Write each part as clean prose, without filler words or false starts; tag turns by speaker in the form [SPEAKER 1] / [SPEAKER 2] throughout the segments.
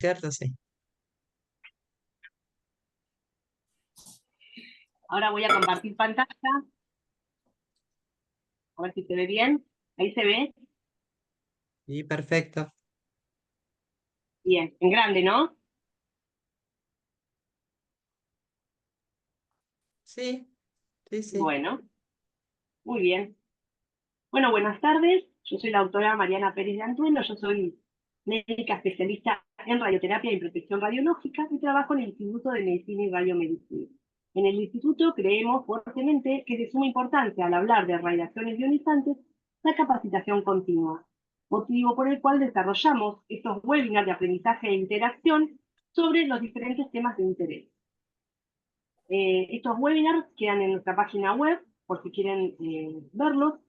[SPEAKER 1] ¿cierto? Sí.
[SPEAKER 2] Ahora voy a compartir pantalla, a ver si se ve bien. Ahí se ve.
[SPEAKER 1] Y perfecto.
[SPEAKER 2] Bien, en grande, ¿no?
[SPEAKER 1] Sí, sí, sí.
[SPEAKER 2] Bueno, muy bien. Bueno, buenas tardes. Yo soy la doctora Mariana Pérez de Antueno. Yo soy médica especialista en radioterapia y protección radiológica y trabajo en el Instituto de Medicina y Radiomedicina. En el instituto creemos fuertemente que es de suma importancia al hablar de radiaciones ionizantes la capacitación continua, motivo por el cual desarrollamos estos webinars de aprendizaje e interacción sobre los diferentes temas de interés. Estos webinars quedan en nuestra página web, por si quieren verlos.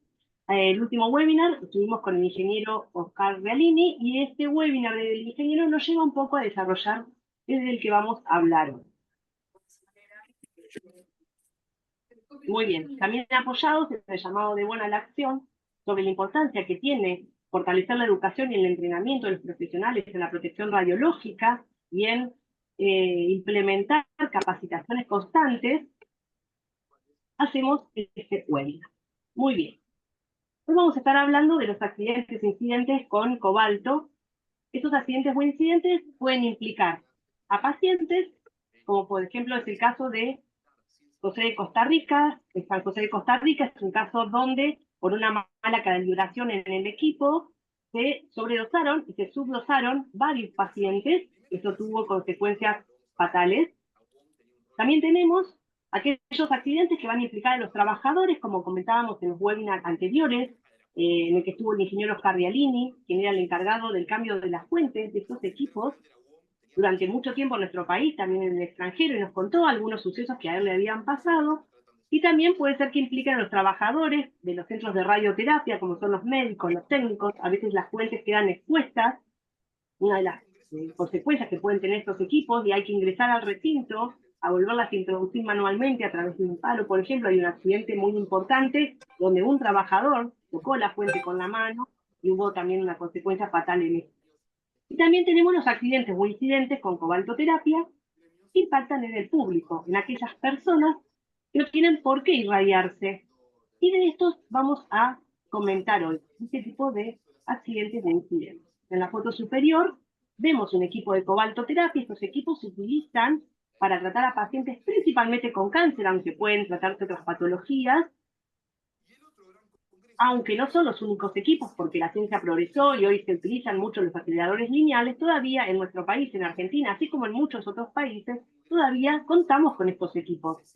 [SPEAKER 2] El último webinar estuvimos con el ingeniero Oscar Realini y este webinar del ingeniero nos lleva un poco a desarrollar desde el que vamos a hablar hoy. Muy bien, también apoyados en el llamado de Buena a la Acción sobre la importancia que tiene fortalecer la educación y el entrenamiento de los profesionales en la protección radiológica y en implementar capacitaciones constantes, hacemos este webinar. Muy bien. Hoy vamos a estar hablando de los accidentes e incidentes con cobalto. Estos accidentes o incidentes pueden implicar a pacientes, como por ejemplo es el caso de José de Costa Rica. San José de Costa Rica es un caso donde por una mala calibración en el equipo se sobredosaron y se subdosaron varios pacientes. Esto tuvo consecuencias fatales. También tenemos aquellos accidentes que van a implicar a los trabajadores, como comentábamos en los webinars anteriores, en el que estuvo el ingeniero Oscar Realini, quien era el encargado del cambio de las fuentes de estos equipos durante mucho tiempo en nuestro país, también en el extranjero, y nos contó algunos sucesos que a él le habían pasado. Y también puede ser que impliquen a los trabajadores de los centros de radioterapia, como son los médicos, los técnicos. A veces las fuentes quedan expuestas, una de las consecuencias que pueden tener estos equipos, y hay que ingresar al recinto a volverlas a introducir manualmente a través de un palo. Por ejemplo, hay un accidente muy importante donde un trabajador tocó la fuente con la mano y hubo también una consecuencia fatal en esto. Y también tenemos los accidentes o incidentes con cobaltoterapia que impactan en el público, en aquellas personas que no tienen por qué irradiarse. Y de estos vamos a comentar hoy, este tipo de accidentes o incidentes. En la foto superior vemos un equipo de cobaltoterapia. Estos equipos se utilizan para tratar a pacientes principalmente con cáncer, aunque pueden tratarse otras patologías, aunque no son los únicos equipos, porque la ciencia progresó y hoy se utilizan mucho los aceleradores lineales. Todavía en nuestro país, en Argentina, así como en muchos otros países, todavía contamos con estos equipos.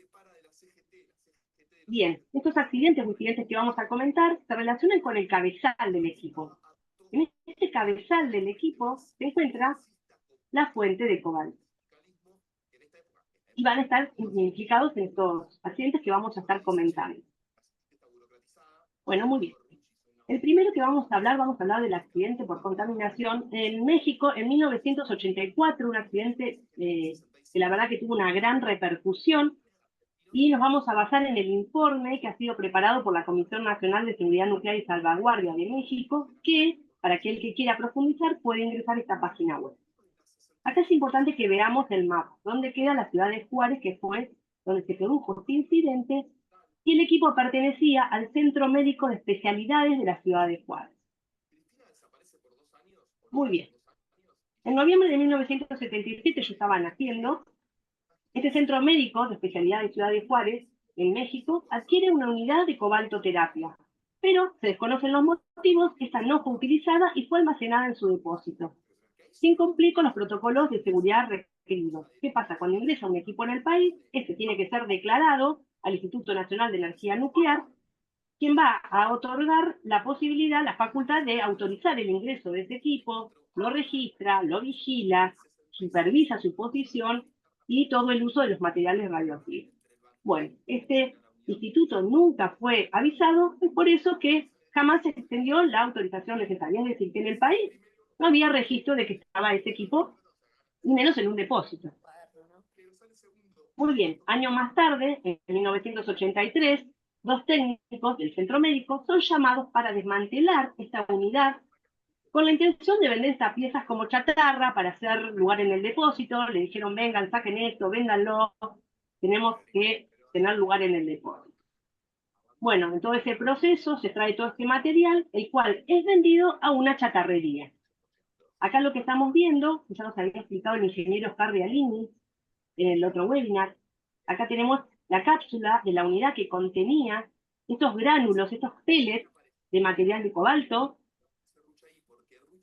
[SPEAKER 2] Bien, estos accidentes o incidentes que vamos a comentar se relacionan con el cabezal del equipo. En este cabezal del equipo se encuentra la fuente de cobalto. Y van a estar implicados en estos accidentes que vamos a estar comentando. Bueno, muy bien. El primero que vamos a hablar del accidente por contaminación en México en 1984, un accidente que la verdad que tuvo una gran repercusión, y nos vamos a basar en el informe que ha sido preparado por la Comisión Nacional de Seguridad Nuclear y Salvaguardia de México, que para aquel que quiera profundizar puede ingresar a esta página web. Acá es importante que veamos el mapa, donde queda la ciudad de Juárez, que fue donde se produjo este incidente, y el equipo pertenecía al Centro Médico de Especialidades de la ciudad de Juárez. Muy bien. En noviembre de 1977 yo estaba naciendo. Este Centro Médico de Especialidades de Ciudad de Juárez, en México, adquiere una unidad de cobaltoterapia, pero se desconocen los motivos. Esta no fue utilizada y fue almacenada en su depósito, sin cumplir con los protocolos de seguridad requeridos. ¿Qué pasa? Cuando ingresa un equipo en el país, este tiene que ser declarado al Instituto Nacional de Energía Nuclear, quien va a otorgar la posibilidad, la facultad de autorizar el ingreso de ese equipo, lo registra, lo vigila, supervisa su posición y todo el uso de los materiales radioactivos. Bueno, este instituto nunca fue avisado, es por eso que jamás se extendió la autorización necesaria. Es decir, que en el país no había registro de que estaba ese equipo, ni menos en un depósito. Muy bien, años más tarde, en 1983, dos técnicos del centro médico son llamados para desmantelar esta unidad con la intención de vender estas piezas como chatarra para hacer lugar en el depósito. Le dijeron, vengan, saquen esto, véndanlo, tenemos que tener lugar en el depósito. Bueno, en todo ese proceso se trae todo este material, el cual es vendido a una chatarrería. Acá lo que estamos viendo, ya nos había explicado el ingeniero Oscar Realini en el otro webinar, acá tenemos la cápsula de la unidad que contenía estos gránulos, estos pellets de material de cobalto.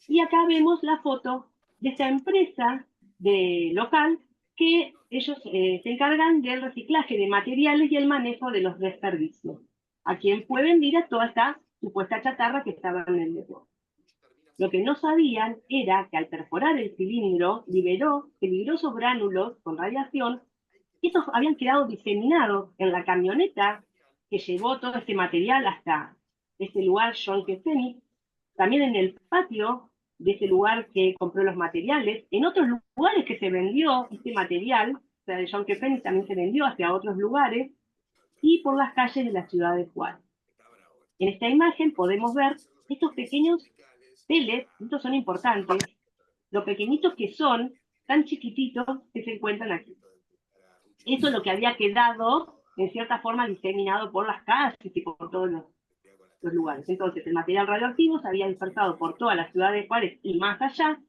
[SPEAKER 2] Y acá vemos la foto de esta empresa local que ellos se encargan del reciclaje de materiales y el manejo de los desperdicios, a quien fue vendida toda esta supuesta chatarra que estaba en el depósito. Lo que no sabían era que al perforar el cilindro liberó peligrosos gránulos con radiación y estos habían quedado diseminados en la camioneta que llevó todo este material hasta este lugar, John K. Fenix, también en el patio de ese lugar que compró los materiales, en otros lugares que se vendió este material, o sea, de John K. Fenix también se vendió hacia otros lugares, y por las calles de la ciudad de Juárez. En esta imagen podemos ver estos pequeños pellets, estos son importantes, lo pequeñitos que son, tan chiquititos que se encuentran aquí. Eso es lo que había quedado, en cierta forma, diseminado por las calles y por todos los lugares. Entonces, el material radioactivo se había dispersado por toda la ciudad de Juárez y más allá,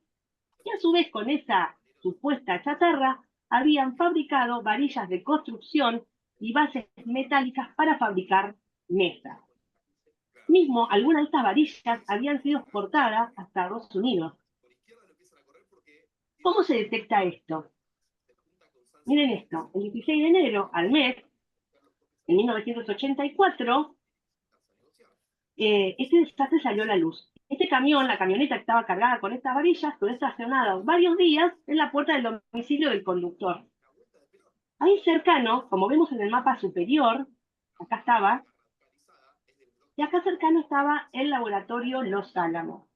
[SPEAKER 2] y a su vez con esa supuesta chatarra, habían fabricado varillas de construcción y bases metálicas para fabricar mesas. Mismo, algunas de estas varillas habían sido exportadas hasta Estados Unidos. ¿Cómo se detecta esto? Miren esto, el 16 de enero al mes, en 1984, este desastre salió a la luz. Este camión, la camioneta que estaba cargada con estas varillas, quedó estacionada varios días en la puerta del domicilio del conductor. Ahí cercano, como vemos en el mapa superior, acá estaba, y acá cercano estaba el laboratorio Los Álamos,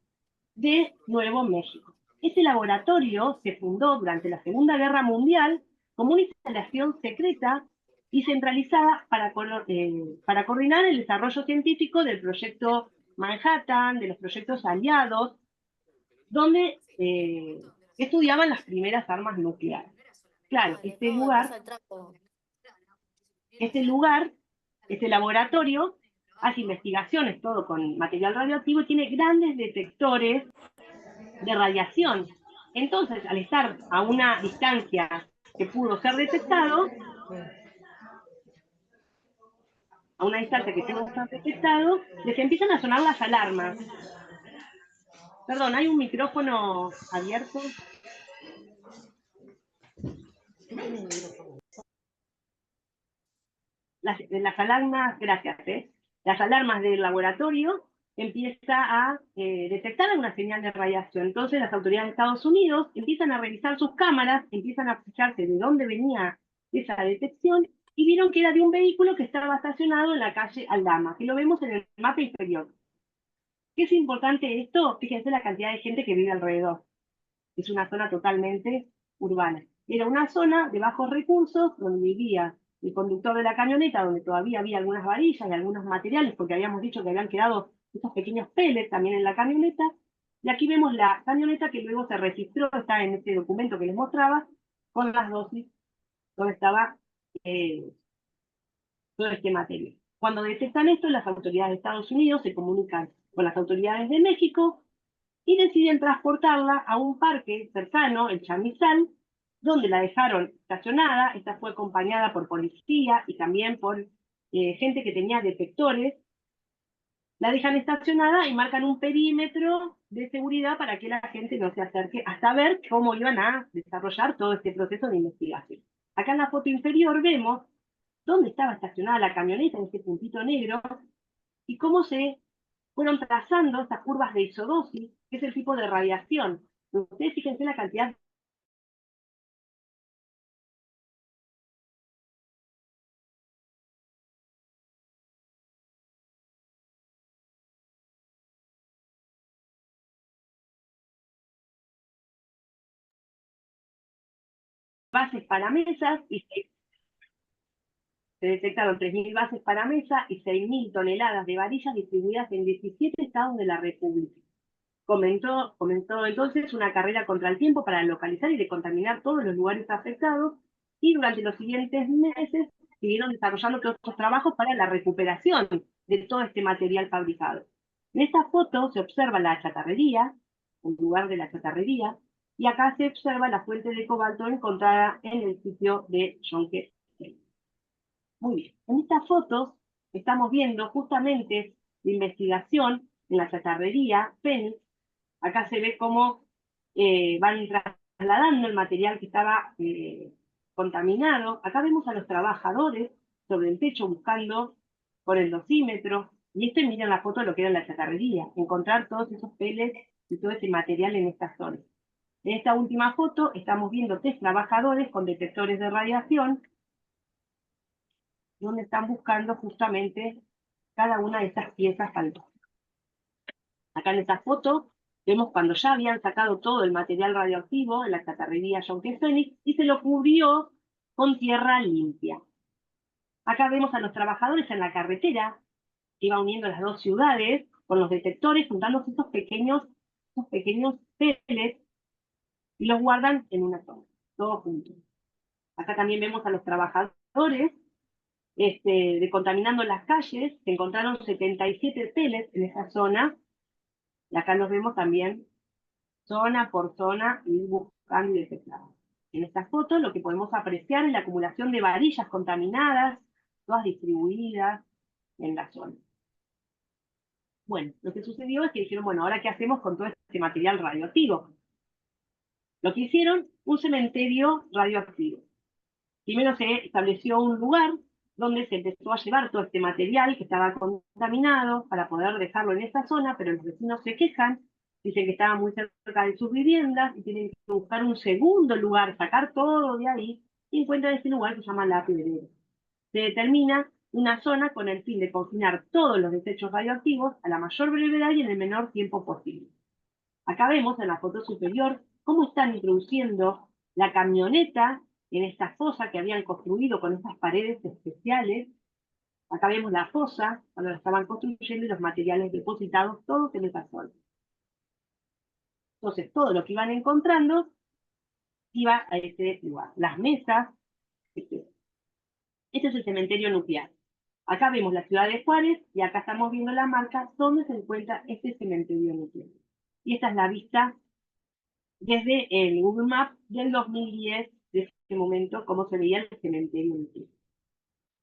[SPEAKER 2] de Nuevo México. Este laboratorio se fundó durante la Segunda Guerra Mundial como una instalación secreta y centralizada para coordinar el desarrollo científico del proyecto Manhattan, de los proyectos aliados, donde estudiaban las primeras armas nucleares. Claro, este lugar, este laboratorio, hace investigaciones todo con material radioactivo y tiene grandes detectores de radiación. Entonces, al estar a una distancia que pudo ser detectado, les empiezan a sonar las alarmas. Perdón, hay un micrófono abierto. Las alarmas, gracias, las alarmas del laboratorio empieza a detectar una señal de radiación. Entonces las autoridades de Estados Unidos empiezan a revisar sus cámaras, empiezan a fijarse de dónde venía esa detección y vieron que era de un vehículo que estaba estacionado en la calle Aldama, que lo vemos en el mapa inferior. ¿Qué es importante esto? Fíjense la cantidad de gente que vive alrededor. Es una zona totalmente urbana. Era una zona de bajos recursos donde vivía el conductor de la camioneta, donde todavía había algunas varillas y algunos materiales, porque habíamos dicho que habían quedado estos pequeños pellets también en la camioneta. Y aquí vemos la camioneta que luego se registró, está en este documento que les mostraba, con las dosis donde estaba todo este material. Cuando detectan esto, las autoridades de Estados Unidos se comunican con las autoridades de México y deciden transportarla a un parque cercano, el Chamizal, donde la dejaron estacionada. Esta fue acompañada por policía y también por gente que tenía detectores. La dejan estacionada y marcan un perímetro de seguridad para que la gente no se acerque hasta ver cómo iban a desarrollar todo este proceso de investigación. Acá en la foto inferior vemos dónde estaba estacionada la camioneta, en este puntito negro, y cómo se fueron trazando estas curvas de isodosis, que es el tipo de radiación. Ustedes fíjense la cantidad de bases para mesas y se detectaron 3.000 bases para mesa y 6.000 toneladas de varillas distribuidas en 17 estados de la República. comenzó entonces una carrera contra el tiempo para localizar y decontaminar todos los lugares afectados, y durante los siguientes meses siguieron desarrollando todos estos trabajos para la recuperación de todo este material fabricado. En esta foto se observa la chatarrería, el lugar de la chatarrería, y acá se observa la fuente de cobalto encontrada en el sitio de Yonke. Muy bien, en estas fotos estamos viendo justamente la investigación en la chatarrería Fénix. Acá se ve cómo van trasladando el material que estaba contaminado. Acá vemos a los trabajadores sobre el techo buscando por el dosímetro. Y esto, miren la foto de lo que era la chatarrería, encontrar todos esos peles y todo ese material en esta zona. En esta última foto estamos viendo 3 trabajadores con detectores de radiación, donde están buscando justamente cada una de estas piezas fantásticas. Acá en esta foto vemos cuando ya habían sacado todo el material radioactivo en la chatarrería Yonke Fénix y se lo cubrió con tierra limpia. Acá vemos a los trabajadores en la carretera que iba uniendo las dos ciudades con los detectores, juntando estos pequeños pellets y los guardan en una zona, todos juntos. Acá también vemos a los trabajadores decontaminando las calles. Se encontraron 77 pellets en esa zona, y acá los vemos también zona por zona y buscando y detectando. En esta foto lo que podemos apreciar es la acumulación de varillas contaminadas, todas distribuidas en la zona. Bueno, lo que sucedió es que dijeron, bueno, ¿ahora qué hacemos con todo este material radioactivo? Lo que hicieron, un cementerio radioactivo. Primero se estableció un lugar donde se empezó a llevar todo este material que estaba contaminado para poder dejarlo en esa zona, pero los vecinos se quejan, dicen que estaban muy cerca de sus viviendas y tienen que buscar un segundo lugar, sacar todo de ahí, y encuentran ese lugar que se llama La Pedrera. Se determina una zona con el fin de confinar todos los desechos radioactivos a la mayor brevedad y en el menor tiempo posible. Acá vemos en la foto superior cómo están introduciendo la camioneta en esta fosa que habían construido con estas paredes especiales. Acá vemos la fosa cuando la estaban construyendo y los materiales depositados todos en esa zona. Entonces, todo lo que iban encontrando iba a este lugar. Las mesas. Este es el cementerio nuclear. Acá vemos la ciudad de Juárez y acá estamos viendo la marca donde se encuentra este cementerio nuclear. Y esta es la vista desde el Google Maps del 2010, de ese momento, cómo se veía el cementerio nuclear.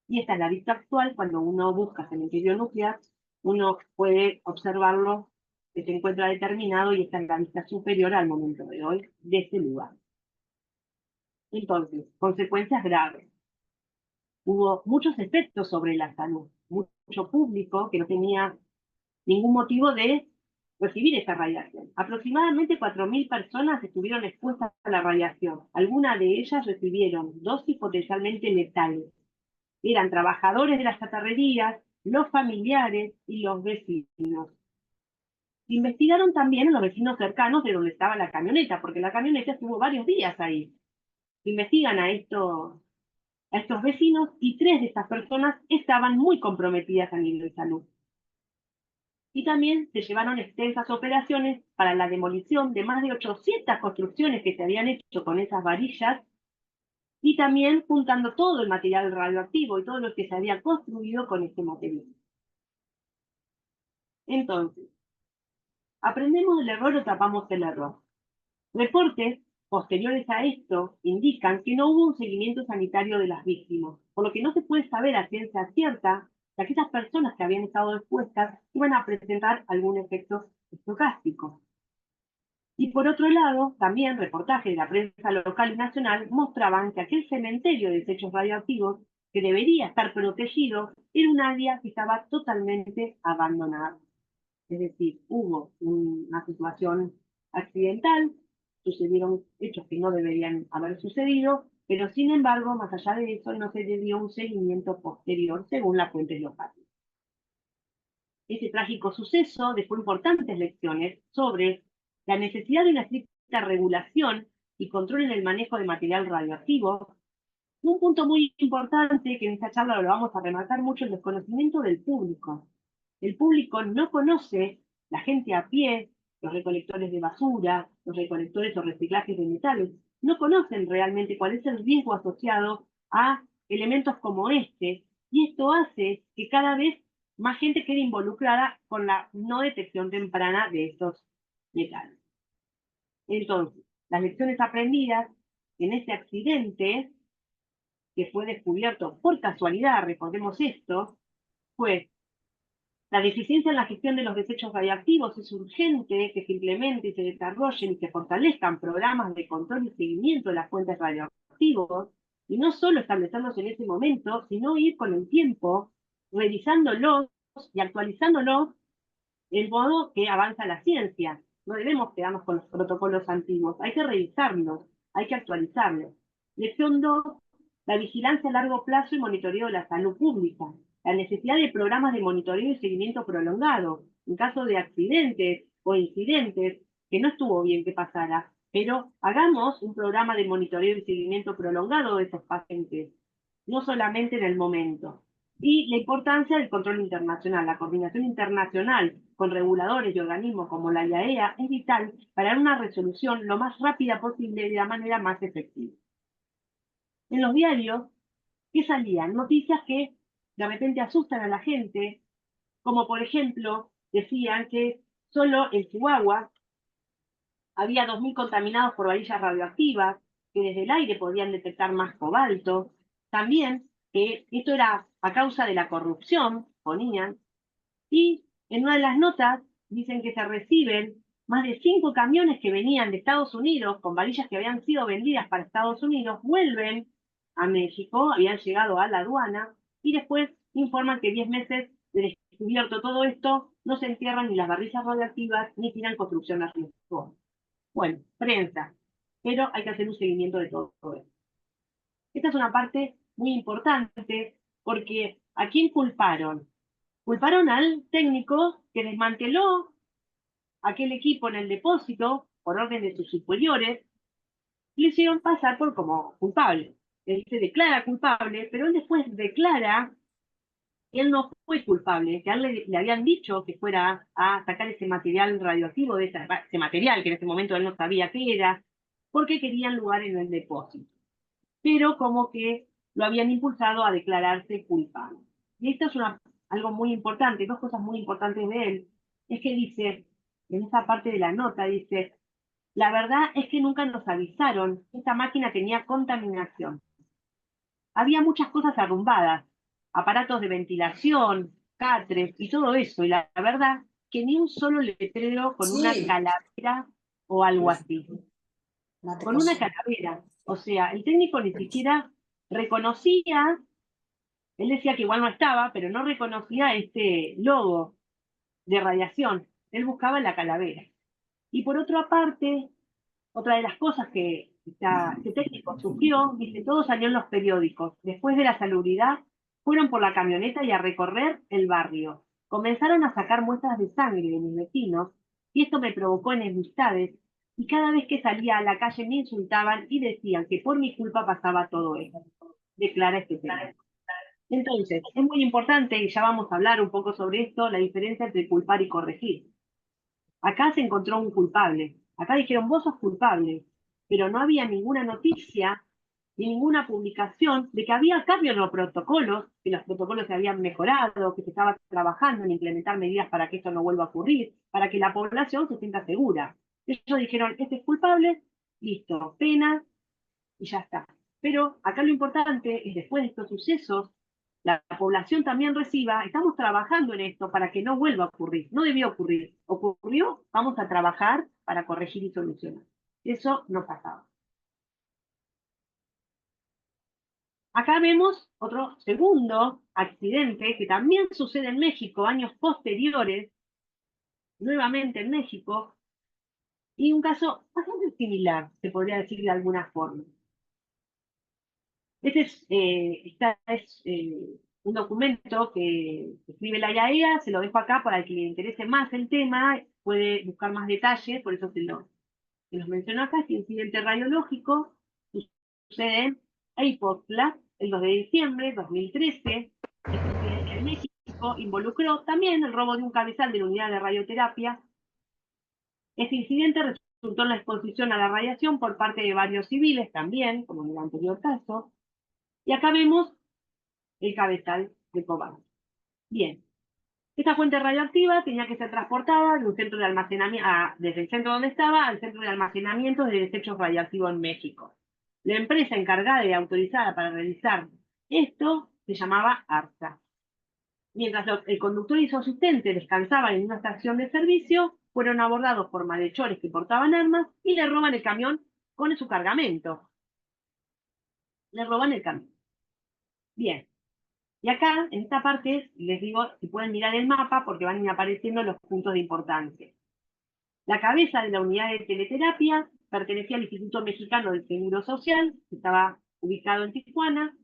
[SPEAKER 2] Y esta es la vista actual. Cuando uno busca cementerio nuclear, uno puede observarlo, que se encuentra determinado, y esta es la vista superior al momento de hoy de este lugar. Entonces, consecuencias graves. Hubo muchos efectos sobre la salud, mucho público que no tenía ningún motivo de recibir esa radiación. Aproximadamente 4.000 personas estuvieron expuestas a la radiación. Algunas de ellas recibieron dosis potencialmente letales. Eran trabajadores de las chatarrerías, los familiares y los vecinos. Investigaron también a los vecinos cercanos de donde estaba la camioneta, porque la camioneta estuvo varios días ahí. Investigan a estos vecinos y 3 de estas personas estaban muy comprometidas a nivel de salud. Y también se llevaron extensas operaciones para la demolición de más de 800 construcciones que se habían hecho con esas varillas, y también juntando todo el material radioactivo y todo lo que se había construido con este material. Entonces, ¿aprendemos del error o tapamos el error? Reportes posteriores a esto indican que no hubo un seguimiento sanitario de las víctimas, por lo que no se puede saber a ciencia cierta que aquellas personas que habían estado expuestas iban a presentar algún efecto estocástico. Y por otro lado, también reportajes de la prensa local y nacional mostraban que aquel cementerio de desechos radioactivos, que debería estar protegido, era un área que estaba totalmente abandonada. Es decir, hubo una situación accidental, sucedieron hechos que no deberían haber sucedido, pero sin embargo, más allá de eso, no se le dio un seguimiento posterior según las fuentes locales. Este trágico suceso dejó importantes lecciones sobre la necesidad de una estricta regulación y control en el manejo de material radioactivo. Un punto muy importante que en esta charla lo vamos a remarcar mucho, el desconocimiento del público. El público no conoce, la gente a pie, los recolectores de basura, los recolectores o reciclajes de metales, no conocen realmente cuál es el riesgo asociado a elementos como este, y esto hace que cada vez más gente quede involucrada con la no detección temprana de estos metales. Entonces, las lecciones aprendidas en este accidente, que fue descubierto por casualidad, recordemos esto, fue la deficiencia en la gestión de los desechos radioactivos. Es urgente que se implementen y se desarrollen y se fortalezcan programas de control y seguimiento de las fuentes radioactivas, y no solo establecerlos en ese momento, sino ir con el tiempo revisándolos y actualizándolos el modo que avanza la ciencia. No debemos quedarnos con los protocolos antiguos, hay que revisarlos, hay que actualizarlos. Lección 2, la vigilancia a largo plazo y monitoreo de la salud pública. La necesidad de programas de monitoreo y seguimiento prolongado. En caso de accidentes o incidentes, que no estuvo bien que pasara, pero hagamos un programa de monitoreo y seguimiento prolongado de esos pacientes, no solamente en el momento. Y la importancia del control internacional. La coordinación internacional con reguladores y organismos como la IAEA es vital para dar una resolución lo más rápida posible y de la manera más efectiva. En los diarios, ¿qué salían? Noticias que de repente asustan a la gente, como por ejemplo, decían que solo en Chihuahua había 2.000 contaminados por varillas radioactivas, que desde el aire podían detectar más cobalto. También que esto era a causa de la corrupción, ponían. Y en una de las notas dicen que se reciben más de 5 camiones que venían de Estados Unidos con varillas que habían sido vendidas para Estados Unidos, vuelven a México, habían llegado a la aduana y después informan que 10 meses de descubierto todo esto, no se entierran ni las varillas radioactivas ni tiran construcción a riesgo. Bueno, prensa, pero hay que hacer un seguimiento de todo esto. Esta es una parte muy importante porque ¿a quién culparon? Culparon al técnico que desmanteló aquel equipo en el depósito por orden de sus superiores, y le hicieron pasar por como culpable. Él se declara culpable, pero él después declara que él no fue culpable, que a él le habían dicho que fuera a sacar ese material radioactivo, de ese material que en ese momento él no sabía qué era, porque querían lugar en el depósito. Pero como que lo habían impulsado a declararse culpable. Y esto es algo muy importante, dos cosas muy importantes de él, es que dice, en esa parte de la nota, dice, la verdad es que nunca nos avisaron que esta máquina tenía contaminación. Había muchas cosas arrumbadas, aparatos de ventilación, catres y todo eso, y la verdad que ni un solo letrero con una
[SPEAKER 1] Sí,
[SPEAKER 2] calavera o algo así.
[SPEAKER 1] mate
[SPEAKER 2] Con una
[SPEAKER 1] così.
[SPEAKER 2] calavera. O sea, el técnico ni siquiera reconocía, él decía que igual no estaba, pero no reconocía este logo de radiación. Él buscaba la calavera. Y por otra parte, otra de las cosas que este técnico sufrió, dice, todo salió en los periódicos. Después de la salubridad, fueron por la camioneta y a recorrer el barrio. Comenzaron a sacar muestras de sangre de mis vecinos, y esto me provocó enemistades, y cada vez que salía a la calle me insultaban y decían que por mi culpa pasaba todo esto, declara este técnico. Entonces, es muy importante, y ya vamos a hablar un poco sobre esto, la diferencia entre culpar y corregir. Acá se encontró un culpable. Acá dijeron, vos sos culpable. Pero no había ninguna noticia ni ninguna publicación de que había cambios en los protocolos, que los protocolos se habían mejorado, que se estaba trabajando en implementar medidas para que esto no vuelva a ocurrir, para que la población se sienta segura. Ellos dijeron, este es culpable, listo, pena y ya está. Pero acá lo importante es, después de estos sucesos, la población también reciba, estamos trabajando en esto para que no vuelva a ocurrir, no debió ocurrir, ocurrió, vamos a trabajar para corregir y solucionar. Eso no pasaba. Acá vemos otro segundo accidente que también sucede en México, años posteriores, nuevamente en México, y un caso bastante similar, se podría decir de alguna forma. Este es un documento que escribe la IAEA, se lo dejo acá para el que le interese más el tema, puede buscar más detalles, por eso se los menciono acá. Este incidente radiológico sucede en Aypotla el 2 de diciembre de 2013. Este incidente en México involucró también el robo de un cabezal de la unidad de radioterapia Este incidente resultó en la exposición a la radiación por parte de varios civiles también, como en el anterior caso, y acá vemos el cabezal de cobalto. Bien, esta fuente radioactiva tenía que ser transportada de un centro de almacenamiento, desde el centro donde estaba al centro de almacenamiento de desechos radioactivos en México. La empresa encargada y autorizada para realizar esto se llamaba ARSA. Mientras el conductor y su asistente descansaban en una estación de servicio, fueron abordados por malhechores que portaban armas y le roban el camión con su cargamento. Le roban el camión. Bien. Y acá, en esta parte, les digo, si pueden mirar el mapa, porque van a ir apareciendo los puntos de importancia. La cabeza de la unidad de teleterapia pertenecía al Instituto Mexicano del Seguro Social, que estaba ubicado en Tijuana,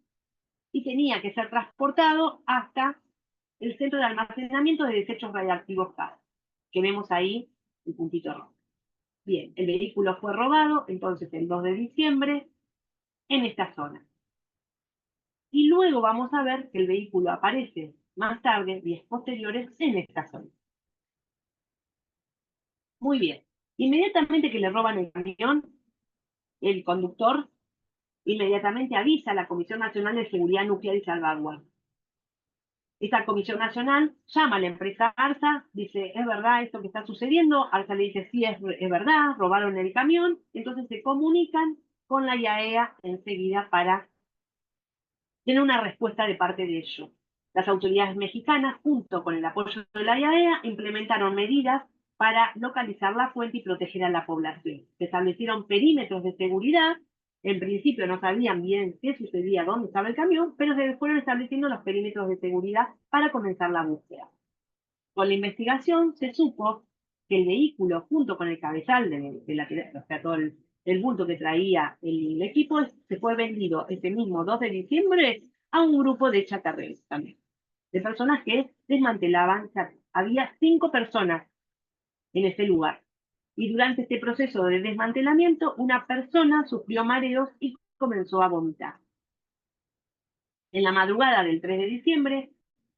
[SPEAKER 2] y tenía que ser transportado hasta el centro de almacenamiento de desechos radiactivos CAD, que vemos ahí el puntito rojo. Bien, el vehículo fue robado, entonces el 2 de diciembre, en esta zona. Y luego vamos a ver que el vehículo aparece más tarde, días posteriores, en esta zona. Muy bien. Inmediatamente que le roban el camión, el conductor inmediatamente avisa a la Comisión Nacional de Seguridad Nuclear y Salvaguarda. Esta Comisión Nacional llama a la empresa ARSA, dice, ¿es verdad esto que está sucediendo? ARSA le dice, sí, es verdad, robaron el camión. Entonces se comunican con la IAEA enseguida para tener una respuesta de parte de ellos. Las autoridades mexicanas, junto con el apoyo de la IAEA, implementaron medidas para localizar la fuente y proteger a la población. Se establecieron perímetros de seguridad. En principio no sabían bien qué sucedía, dónde estaba el camión, pero se fueron estableciendo los perímetros de seguridad para comenzar la búsqueda. Con la investigación se supo que el vehículo, junto con el cabezal o sea, todo el bulto que traía el equipo, se fue vendido ese mismo 2 de diciembre a un grupo de chatarreros también, de personas que desmantelaban. Había 5 personas en ese lugar. Y durante este proceso de desmantelamiento, una persona sufrió mareos y comenzó a vomitar. En la madrugada del 3 de diciembre,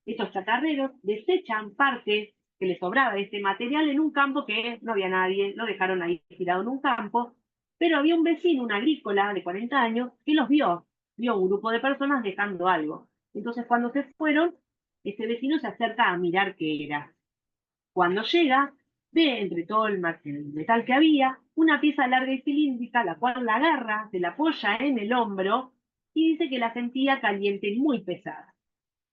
[SPEAKER 2] estos chatarreros desechan parte que les sobraba de este material en un campo que no había nadie, lo dejaron ahí tirado en un campo, pero había un vecino, un agrícola de 40 años, que los vio un grupo de personas dejando algo. Entonces cuando se fueron, este vecino se acerca a mirar qué era. Cuando llega, ve entre todo el metal que había, una pieza larga y cilíndrica, la cual la agarra, se la apoya en el hombro y dice que la sentía caliente y muy pesada.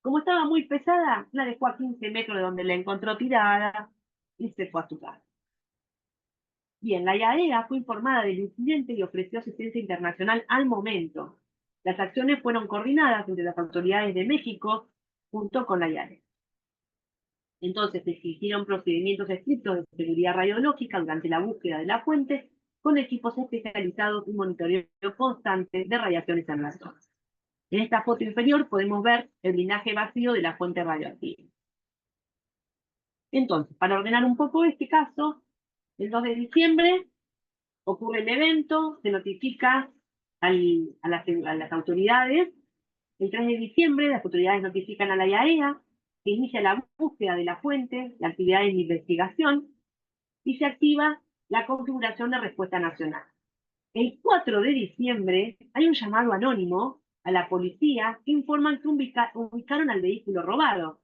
[SPEAKER 2] Como estaba muy pesada, la dejó a 15 metros de donde la encontró tirada y se fue a su casa. Bien, la IAEA fue informada del incidente y ofreció asistencia internacional al momento. Las acciones fueron coordinadas entre las autoridades de México junto con la IAEA. Entonces se exigieron procedimientos estrictos de seguridad radiológica durante la búsqueda de la fuente, con equipos especializados y monitoreo constante de radiaciones en la zona. En esta foto inferior podemos ver el blindaje vacío de la fuente radioactiva. Entonces, para ordenar un poco este caso, el 2 de diciembre ocurre el evento, se notifica a las autoridades. El 3 de diciembre las autoridades notifican a la IAEA, que inicia la búsqueda de la fuente, la actividad de investigación, y se activa la configuración de respuesta nacional. El 4 de diciembre hay un llamado anónimo a la policía que informan que ubicaron al vehículo robado.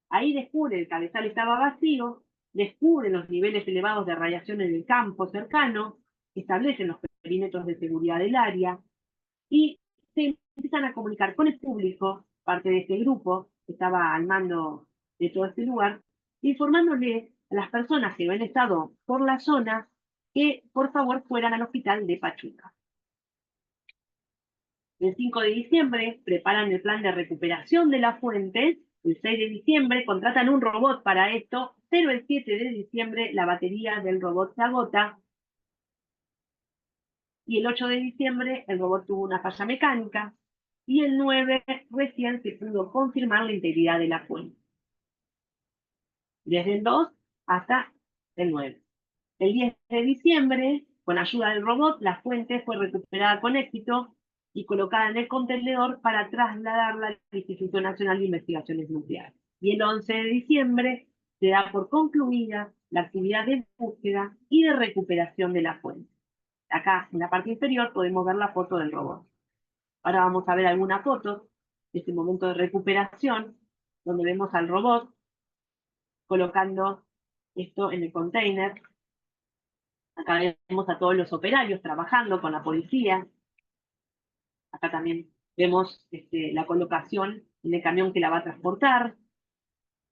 [SPEAKER 2] Ahí descubre el cabezal estaba vacío, descubren los niveles elevados de radiación en el campo cercano, establecen los perímetros de seguridad del área y se empiezan a comunicar con el público, parte de este grupo que estaba al mando de todo este lugar, informándole a las personas que habían estado por la zona que por favor fueran al hospital de Pachuca. El 5 de diciembre preparan el plan de recuperación de la fuente. El 6 de diciembre contratan un robot para esto, pero el 7 de diciembre la batería del robot se agota. Y el 8 de diciembre el robot tuvo una falla mecánica. Y el 9 recién se pudo confirmar la integridad de la fuente. Desde el 2 hasta el 9. El 10 de diciembre, con ayuda del robot, la fuente fue recuperada con éxito y colocada en el contenedor para trasladarla al Instituto Nacional de Investigaciones Nucleares. Y el 11 de diciembre se da por concluida la actividad de búsqueda y de recuperación de la fuente. Acá, en la parte inferior, podemos ver la foto del robot. Ahora vamos a ver algunas fotos de este momento de recuperación, donde vemos al robot colocando esto en el container. Acá vemos a todos los operarios trabajando con la policía. Acá también vemos la colocación en el camión que la va a transportar.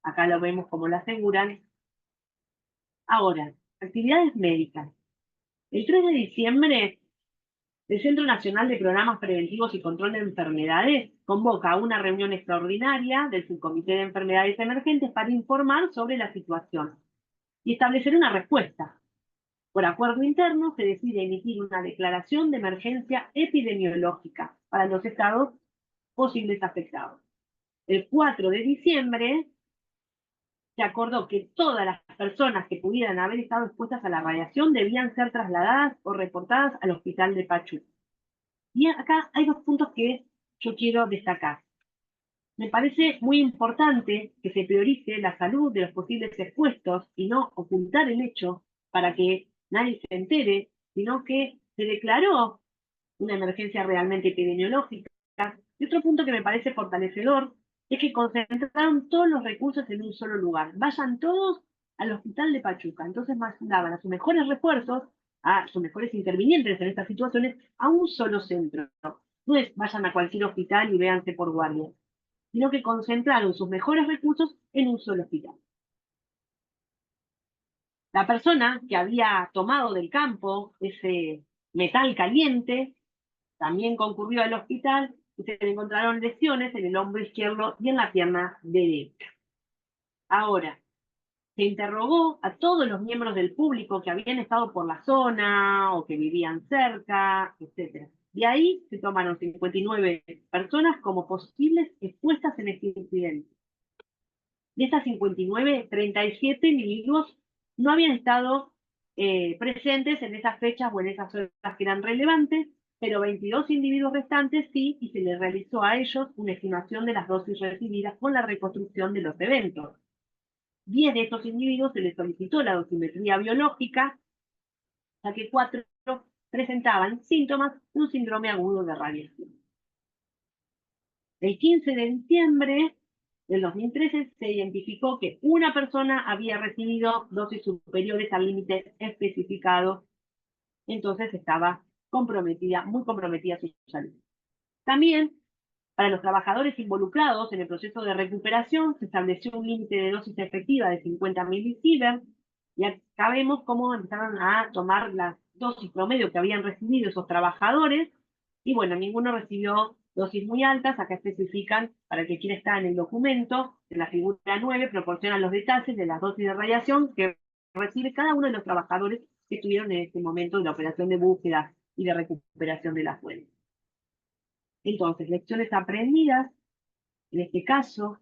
[SPEAKER 2] Acá lo vemos cómo la aseguran. Ahora, actividades médicas. El 3 de diciembre, el Centro Nacional de Programas Preventivos y Control de Enfermedades convoca una reunión extraordinaria del Subcomité de Enfermedades Emergentes para informar sobre la situación y establecer una respuesta. Por acuerdo interno, se decide emitir una declaración de emergencia epidemiológica para los estados posibles afectados. El 4 de diciembre se acordó que todas las personas que pudieran haber estado expuestas a la radiación debían ser trasladadas o reportadas al hospital de Pachuca. Y acá hay dos puntos que yo quiero destacar. Me parece muy importante que se priorice la salud de los posibles expuestos y no ocultar el hecho para que nadie se entere, sino que se declaró una emergencia realmente epidemiológica. Y otro punto que me parece fortalecedor es que concentraron todos los recursos en un solo lugar. Vayan todos al hospital de Pachuca. Entonces mandaban a sus mejores refuerzos, a sus mejores intervinientes en estas situaciones, a un solo centro. No es vayan a cualquier hospital y véanse por guardia, sino que concentraron sus mejores recursos en un solo hospital. La persona que había tomado del campo ese metal caliente también concurrió al hospital y se le encontraron lesiones en el hombro izquierdo y en la pierna derecha. Ahora, se interrogó a todos los miembros del público que habían estado por la zona o que vivían cerca, etc. De ahí se tomaron 59 personas como posibles expuestas en este incidente. De estas 59, 37 individuos no habían estado presentes en esas fechas o en esas horas que eran relevantes, pero 22 individuos restantes sí, y se les realizó a ellos una estimación de las dosis recibidas con la reconstrucción de los eventos. 10 de estos individuos se les solicitó la dosimetría biológica, ya que 4 presentaban síntomas de un síndrome agudo de radiación. El 15 de diciembre del 2013 se identificó que una persona había recibido dosis superiores al límite especificado, entonces estaba comprometida, muy comprometida su salud. También, para los trabajadores involucrados en el proceso de recuperación, se estableció un límite de dosis efectiva de 50 milisievert, y acá vemos cómo empezaron a tomar las dosis promedio que habían recibido esos trabajadores, y bueno, ninguno recibió dosis muy altas. Acá especifican, para el que quiera estar en el documento, en la figura 9, proporcionan los detalles de las dosis de radiación que recibe cada uno de los trabajadores que estuvieron en este momento en la operación de búsqueda y de recuperación de la fuente. Entonces, lecciones aprendidas, en este caso,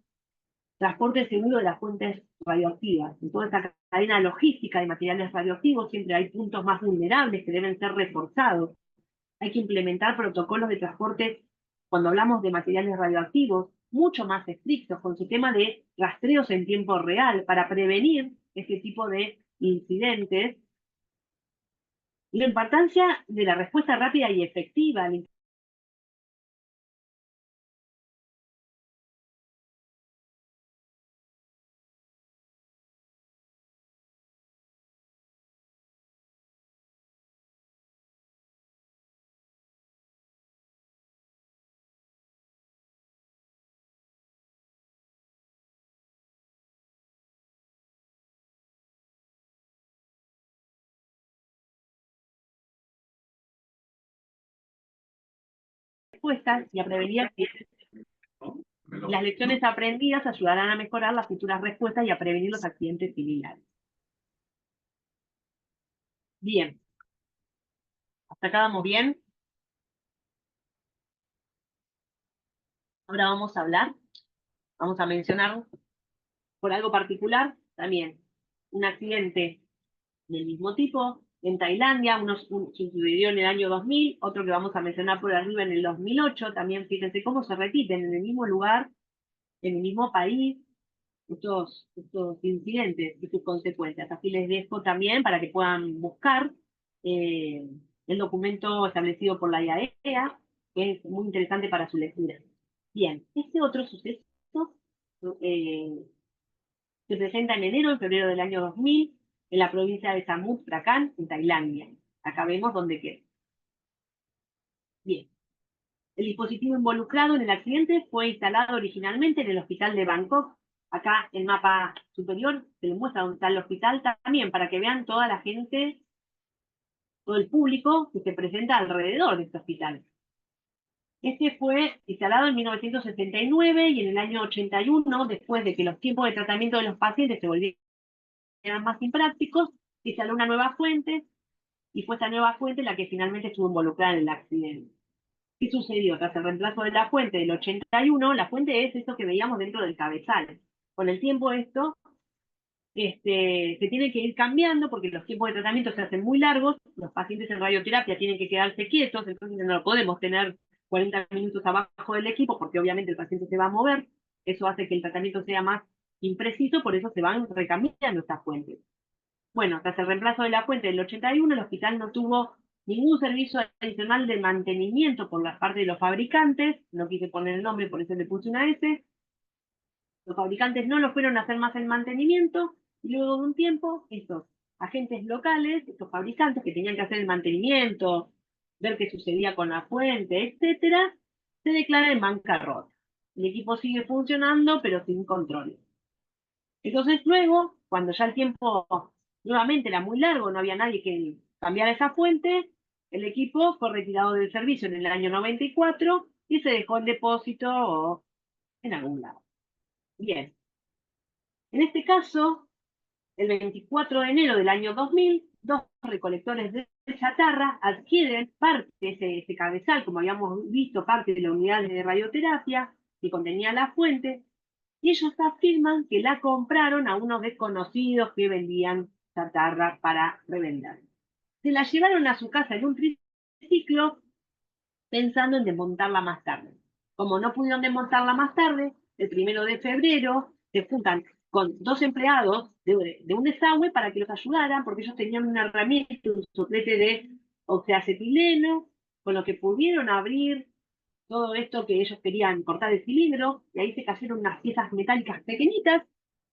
[SPEAKER 2] transporte seguro de las fuentes radioactivas. En toda esta cadena logística de materiales radioactivos siempre hay puntos más vulnerables que deben ser reforzados. Hay que implementar protocolos de transporte, cuando hablamos de materiales radioactivos, mucho más estrictos, con sistema de rastreos en tiempo real para prevenir este tipo de incidentes. Y la importancia de la respuesta rápida y efectiva al respuesta y a prevenir. Las lecciones aprendidas ayudarán a mejorar las futuras respuestas y a prevenir los accidentes similares. Bien. ¿Hasta acá vamos bien? Ahora vamos a mencionar por algo particular también un accidente del mismo tipo en Tailandia, uno sucedió en el año 2000, otro que vamos a mencionar por arriba en el 2008, también fíjense cómo se repiten en el mismo lugar, en el mismo país, estos incidentes y sus consecuencias. Aquí les dejo también para que puedan buscar el documento establecido por la IAEA, que es muy interesante para su lectura. Bien, este otro suceso eh, se presenta en enero, en febrero del año 2000, en la provincia de Samut Prakan, en Tailandia. Acá vemos dónde queda. Bien. El dispositivo involucrado en el accidente fue instalado originalmente en el hospital de Bangkok. Acá el mapa superior se les muestra dónde está el hospital también, para que vean toda la gente, todo el público que se presenta alrededor de este hospital. Este fue instalado en 1969 y en el año 81, después de que los tiempos de tratamiento de los pacientes se volvieran más imprácticos, se instaló una nueva fuente y fue esta nueva fuente la que finalmente estuvo involucrada en el accidente. ¿Qué sucedió? Tras el reemplazo de la fuente del 81, la fuente es esto que veíamos dentro del cabezal. Con el tiempo esto se tiene que ir cambiando porque los tiempos de tratamiento se hacen muy largos, los pacientes en radioterapia tienen que quedarse quietos, entonces no lo podemos tener 40 minutos abajo del equipo porque obviamente el paciente se va a mover, eso hace que el tratamiento sea más impreciso, por eso se van recambiando estas fuentes. Bueno, tras el reemplazo de la fuente del 81, el hospital no tuvo ningún servicio adicional de mantenimiento por la parte de los fabricantes, no quise poner el nombre, por eso le puse una S. Los fabricantes no lo fueron a hacer más el mantenimiento, y luego de un tiempo, estos agentes locales, estos fabricantes que tenían que hacer el mantenimiento, ver qué sucedía con la fuente, etcétera, se declaran en bancarrota. El equipo sigue funcionando, pero sin control. Entonces luego, cuando ya el tiempo nuevamente era muy largo, no había nadie que cambiara esa fuente, el equipo fue retirado del servicio en el año 94 y se dejó en depósito o en algún lado. Bien, en este caso, el 24 de enero del año 2000, dos recolectores de chatarra adquieren parte de ese cabezal, como habíamos visto, parte de la unidad de radioterapia que contenía la fuente, y ellos afirman que la compraron a unos desconocidos que vendían chatarra para revender. Se la llevaron a su casa en un triciclo pensando en desmontarla más tarde. Como no pudieron desmontarla más tarde, el 1 de febrero se juntan con dos empleados de un desagüe para que los ayudaran, porque ellos tenían una herramienta, un soplete de oxeacetileno, con lo que pudieron abrir todo esto que ellos querían cortar el cilindro, y ahí se cayeron unas piezas metálicas pequeñitas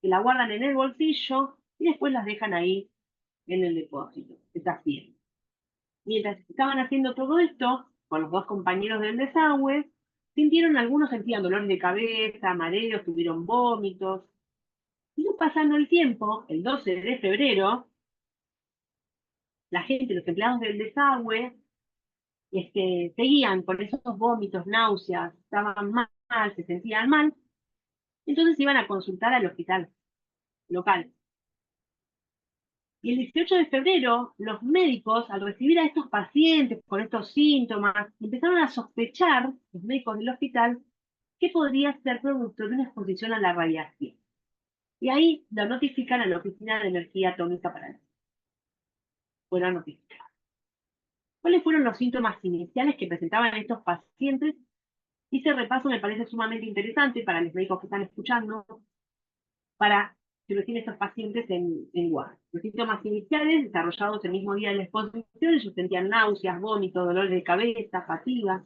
[SPEAKER 2] que la guardan en el bolsillo y después las dejan ahí en el depósito, estas piezas. Mientras estaban haciendo todo esto, con los dos compañeros del desagüe, sintieron algunos sentían dolores de cabeza, mareos, tuvieron vómitos. Y no pasando el tiempo, el 12 de febrero, la gente, los empleados del desagüe, seguían con esos vómitos, náuseas, estaban mal, se sentían mal, entonces iban a consultar al hospital local. Y el 18 de febrero, los médicos, al recibir a estos pacientes con estos síntomas, empezaron a sospechar, los médicos del hospital, que podría ser producto de una exposición a la radiación. Y ahí lo notifican a la Oficina de Energía Atómica para el fueron notificados. ¿Cuáles fueron los síntomas iniciales que presentaban estos pacientes? Ese repaso me parece sumamente interesante para los médicos que están escuchando, para que reciben estos pacientes en guardia. Los síntomas iniciales, desarrollados el mismo día de la exposición, ellos sentían náuseas, vómitos, dolores de cabeza, fatiga.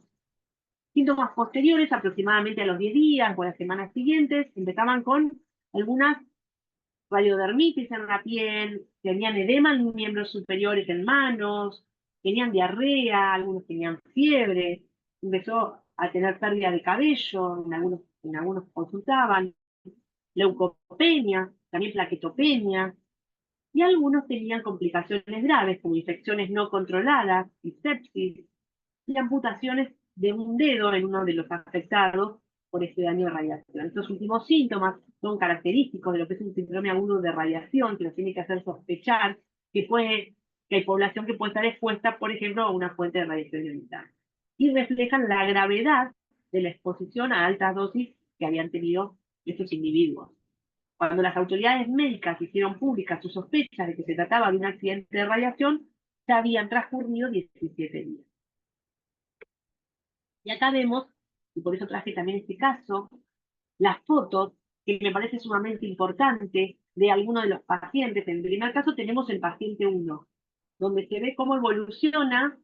[SPEAKER 2] Síntomas posteriores, aproximadamente a los 10 días o a las semanas siguientes, empezaban con algunas radiodermitis en la piel, tenían edema en los miembros superiores en manos, tenían diarrea, algunos tenían fiebre, empezó a tener pérdida de cabello, en algunos consultaban, leucopenia, también plaquetopenia, y algunos tenían complicaciones graves como infecciones no controladas y sepsis, y amputaciones de un dedo en uno de los afectados por este daño de radiación. Estos últimos síntomas son característicos de lo que es un síndrome agudo de radiación, que nos tiene que hacer sospechar que hay población que puede estar expuesta, por ejemplo, a una fuente de radiación ionizante. Y reflejan la gravedad de la exposición a altas dosis que habían tenido estos individuos. Cuando las autoridades médicas hicieron públicas sus sospechas de que se trataba de un accidente de radiación, ya habían transcurrido 17 días. Y acá vemos, y por eso traje también este caso, las fotos que me parece sumamente importante de algunos de los pacientes. En el primer caso tenemos el paciente 1, donde se ve cómo evoluciona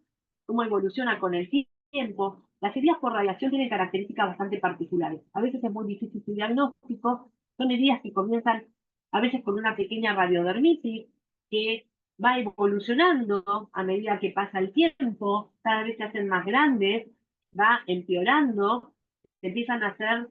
[SPEAKER 2] con el tiempo. Las heridas por radiación tienen características bastante particulares. A veces es muy difícil su diagnóstico. Son heridas que comienzan a veces con una pequeña radiodermitis que va evolucionando a medida que pasa el tiempo, cada vez se hacen más grandes, va empeorando, empiezan a ser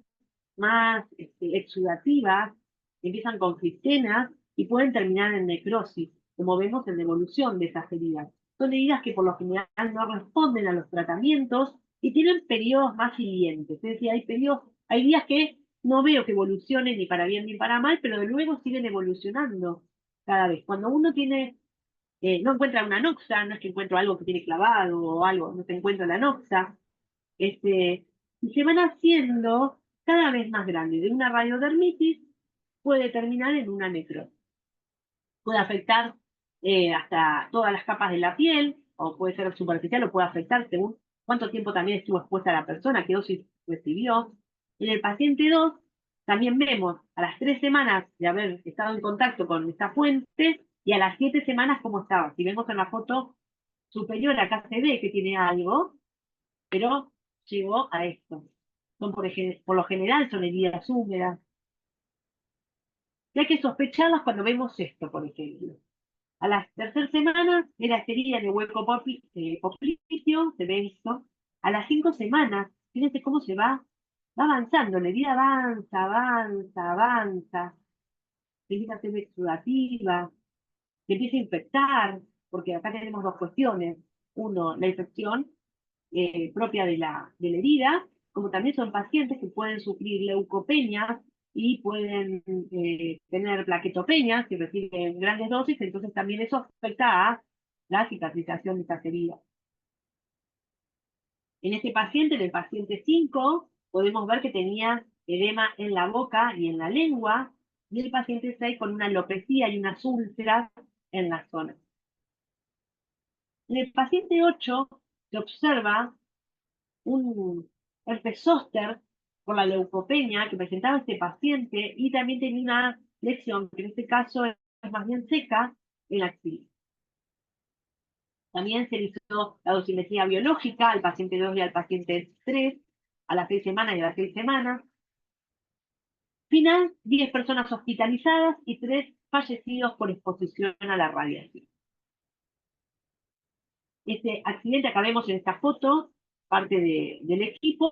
[SPEAKER 2] más exudativas, empiezan con cistenas y pueden terminar en necrosis, como vemos en la evolución de esas heridas. Son heridas que por lo general no responden a los tratamientos y tienen periodos más hirientes. Es decir, hay días que no veo que evolucionen ni para bien ni para mal, pero luego siguen evolucionando cada vez. Cuando uno no encuentra una noxa, no es que encuentro algo que tiene clavado o algo, no se encuentra la noxa, y se van haciendo cada vez más grandes. De una radiodermitis puede terminar en una necrosis. Puede afectar hasta todas las capas de la piel, o puede ser superficial, o puede afectar según cuánto tiempo también estuvo expuesta la persona, qué dosis recibió. En el paciente 2 también vemos a las 3 semanas de haber estado en contacto con esta fuente y a las 7 semanas cómo estaba. Si vemos en la foto superior, acá se ve que tiene algo, pero llegó a esto. Son por lo general son heridas húmedas. Y hay que sospecharlas cuando vemos esto, por ejemplo. A las terceras semanas era herida de hueco poplicio, se ve esto. A las 5 semanas, fíjense cómo va avanzando, la herida avanza, avanza, avanza, se empieza a ser exudativa, se empieza a infectar, porque acá tenemos dos cuestiones. Uno, la infección propia de la herida, como también son pacientes que pueden sufrir leucopenias y pueden tener plaquetopenias que reciben grandes dosis, entonces también eso afecta a la cicatrización de estas heridas. En este paciente, en el paciente 5, podemos ver que tenía edema en la boca y en la lengua, y el paciente 6 con una alopecia y unas úlceras en la zona. En el paciente 8 se observa un herpes zóster por la leucopenia que presentaba este paciente y también tenía una lesión, que en este caso es más bien seca, en la axila. También se hizo la dosimetría biológica al paciente 2 y al paciente 3 a las 6 semanas y a las 6 semanas. Final, 10 personas hospitalizadas y 3 fallecidos por exposición a la radiación. Este accidente, acá vemos en esta foto, parte del equipo.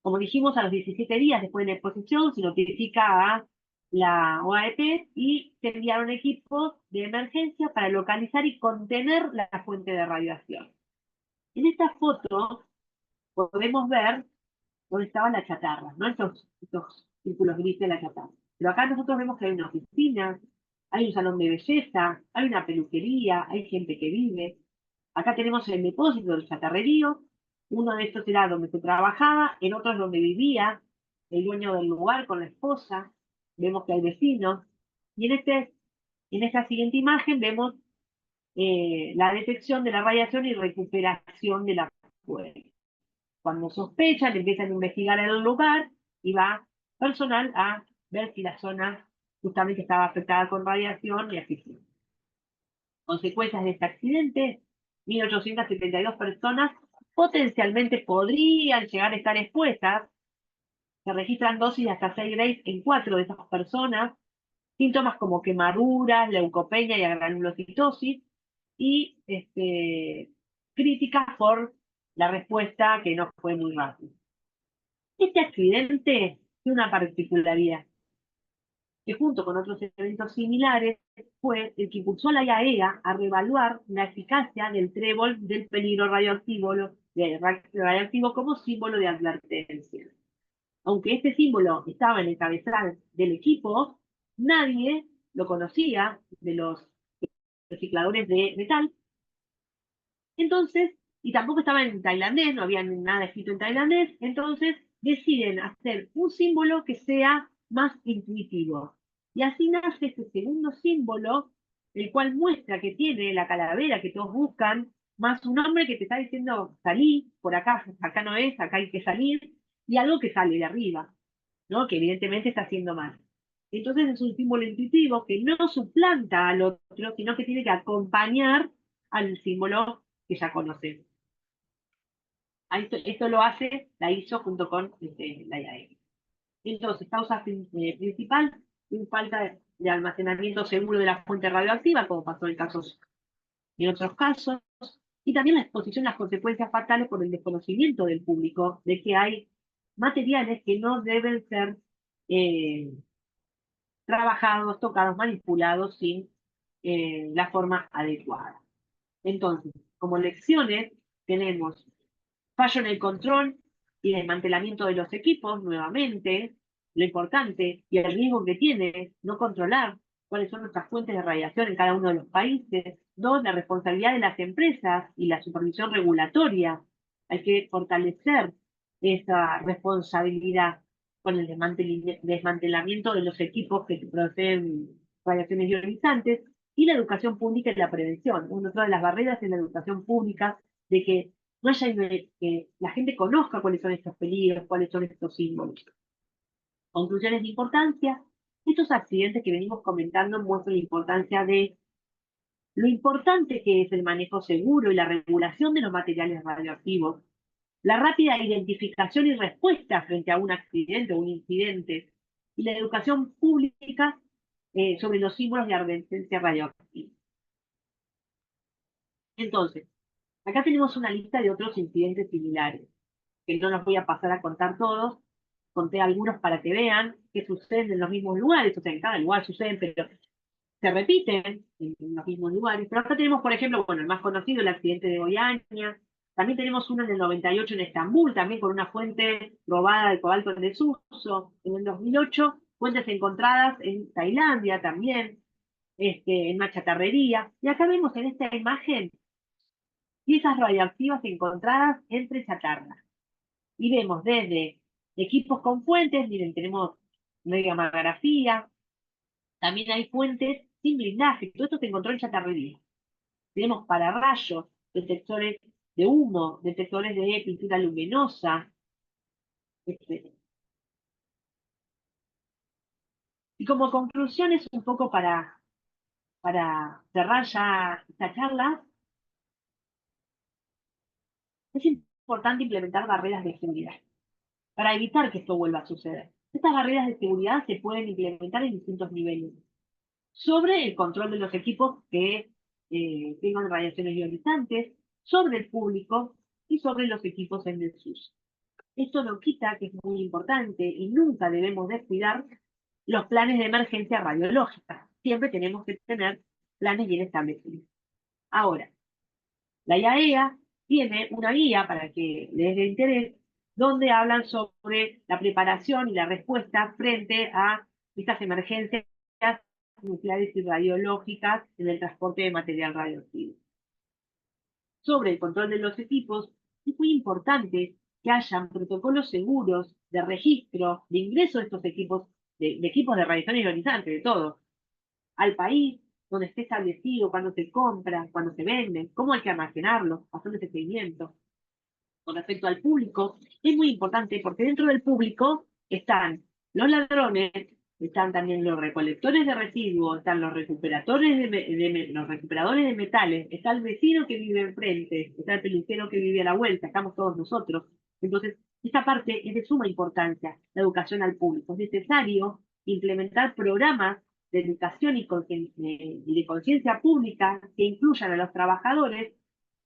[SPEAKER 2] Como dijimos, a los 17 días después de la exposición se notifica a la OAEP y se enviaron equipos de emergencia para localizar y contener la fuente de radiación. En esta foto podemos ver dónde estaba la chatarra, ¿no? Estos círculos grises de la chatarra. Pero acá nosotros vemos que hay una oficina, hay un salón de belleza, hay una peluquería, hay gente que vive. Acá tenemos el depósito del chatarrerío. Uno de estos era donde se trabajaba, en otro es donde vivía el dueño del lugar con la esposa. Vemos que hay vecinos. Y en esta siguiente imagen vemos la detección de la radiación y recuperación de la fuente. Cuando sospechan, empiezan a investigar el lugar y va personal a ver si la zona justamente estaba afectada con radiación y así. Consecuencias de este accidente: 1.872 personas potencialmente podrían llegar a estar expuestas. Se registran dosis de hasta 6 grays en 4 de esas personas. Síntomas como quemaduras, leucopenia y granulocitosis. Y críticas por la respuesta que no fue muy rápida. Este accidente tiene una particularidad, que junto con otros eventos similares fue el que impulsó a la IAEA a reevaluar la eficacia del trébol del peligro radioactivo como símbolo de advertencia. Aunque este símbolo estaba en el cabezal del equipo, nadie lo conocía de los recicladores de metal. Entonces, y tampoco estaba en tailandés, no había nada escrito en tailandés, entonces deciden hacer un símbolo que sea más intuitivo. Y así nace este segundo símbolo, el cual muestra que tiene la calavera que todos buscan, más un hombre que te está diciendo: salí, por acá, acá no es, acá hay que salir, y algo que sale de arriba. ¿no? Que evidentemente está haciendo mal. Entonces es un símbolo intuitivo que no suplanta al otro, sino que tiene que acompañar al símbolo que ya conocemos. Esto lo hace la ISO junto con la IAE. Entonces, causa principal, falta de almacenamiento seguro de la fuente radioactiva, como pasó en otros casos, y también la exposición a las consecuencias fatales por el desconocimiento del público de que hay materiales que no deben ser eh, trabajados, tocados, manipulados sin la forma adecuada. Entonces, como lecciones, tenemos fallo en el control y desmantelamiento de los equipos, nuevamente, lo importante y el riesgo que tiene no controlar cuáles son nuestras fuentes de radiación en cada uno de los países. Dos, la responsabilidad de las empresas y la supervisión regulatoria. Hay que fortalecer esa responsabilidad con el desmantelamiento de los equipos que producen radiaciones ionizantes y la educación pública y la prevención. Otra de las barreras es la educación pública, de que no haya que la gente conozca cuáles son estos peligros, cuáles son estos símbolos. Conclusiones de importancia. Estos accidentes que venimos comentando muestran la importancia de lo importante que es el manejo seguro y la regulación de los materiales radioactivos, la rápida identificación y respuesta frente a un accidente o un incidente, y la educación pública sobre los símbolos de advertencia radioactiva. Entonces, acá tenemos una lista de otros incidentes similares, que no los voy a pasar a contar todos, conté algunos para que vean que suceden en los mismos lugares, o sea, en cada lugar suceden, pero se repiten en los mismos lugares. Pero acá tenemos, por ejemplo, bueno, el más conocido, el accidente de Goiânia. También tenemos uno en el 98 en Estambul, también con una fuente robada de cobalto en desuso. En el 2008, fuentes encontradas en Tailandia también, en una chatarrería. Y acá vemos en esta imagen piezas radioactivas encontradas entre chatarras. Y vemos desde equipos con fuentes, miren, tenemos megamografía, también hay fuentes sin blindaje, todo esto se encontró en chatarrería. Tenemos pararrayos, detectores de humo, detectores de pintura luminosa, etc. Y como conclusiones, un poco para cerrar ya esta charla, es importante implementar barreras de seguridad para evitar que esto vuelva a suceder. Estas barreras de seguridad se pueden implementar en distintos niveles. Sobre el control de los equipos que tengan radiaciones ionizantes, sobre el público y sobre los equipos en desuso. Esto no quita que es muy importante y nunca debemos descuidar los planes de emergencia radiológica. Siempre tenemos que tener planes bien establecidos. Ahora, la IAEA tiene una guía para que les dé interés, donde hablan sobre la preparación y la respuesta frente a estas emergencias nucleares y radiológicas en el transporte de material radioactivo. Sobre el control de los equipos, es muy importante que hayan protocolos seguros de registro, de ingreso de estos equipos, de equipos de radiación ionizante, de todo, al país, donde esté establecido, cuando se compran, cuando se venden, cómo hay que almacenarlos, hacer ese seguimiento. Con respecto al público, es muy importante porque dentro del público están los ladrones, están también los recolectores de residuos, están los recuperadores los recuperadores de metales, está el vecino que vive enfrente, está el peluquero que vive a la vuelta, estamos todos nosotros. Entonces, esta parte es de suma importancia, la educación al público. Es necesario implementar programas de educación y de conciencia pública que incluyan a los trabajadores